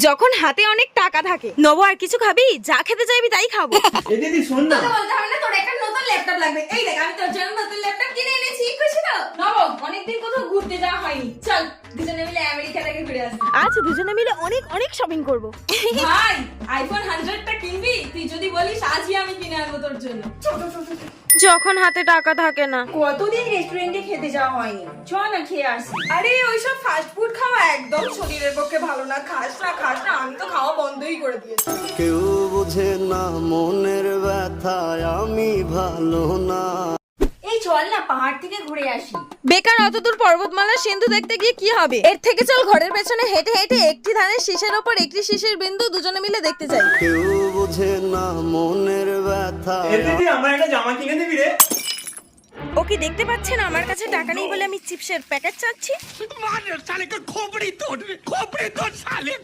যখন হাতে অনেক টাকা থাকে। নব আর কিছু খাবি? যা খেতে চাইবি তাই খাবো। এই দিদি শোন না, বলতে হবে না, তোর একটা নতুন ল্যাপটপ লাগবে। এই দেখ আমি তোর জন্য নতুন ল্যাপটপ কিনে এনেছি, খুশি তো? নব অনেকদিন কোথাও ঘুরতে যাওয়া হয়নি, চল দুজনে মিলে আমেরিকা থেকে ঘুরে আসি। আচ্ছা দুজনে মিলে অনেক অনেক শপিং করব। ভাই আইফোন 100টা কিনবি? তুই যদি বলিস আজই আমি কিনে আনবো তোর জন্য। যখন হাতে টাকা থাকে না। কতদিন রেস্টুরেন্টে খেতে যাওয়া হয়নি, চল না খেয়ে আসি। আরে ওইসব ফাস্ট ফুড খাওয়া একদম শরীরের পক্ষে ভালো না, খাস না খাস না, আমি তো খাওয়া বন্ধই করে দিয়েছি। কেউ বোঝে না মনের ব্যথায় আমি ভালো না। এই চল না পাহাড় থেকে ঘুরে আসি। বেকার অতদূর পর্বতমালা সিন্ধু দেখতে গিয়ে কি হবে? এর থেকে চল ঘরের পেছনে হেঁটে হেঁটে একটি ধানের শীষের ওপর একটি শীষের বিন্দু দুজনে মিলে দেখতে যাই। কেউ বোঝে না মনের ব্যথা। এই দিদি আমার একটা জামা কিনে দিবি রে? ও কি দেখতে পাচ্ছেন আমার কাছে টাকা নেই বলে আমি চিপসের প্যাকেট চাচ্ছি?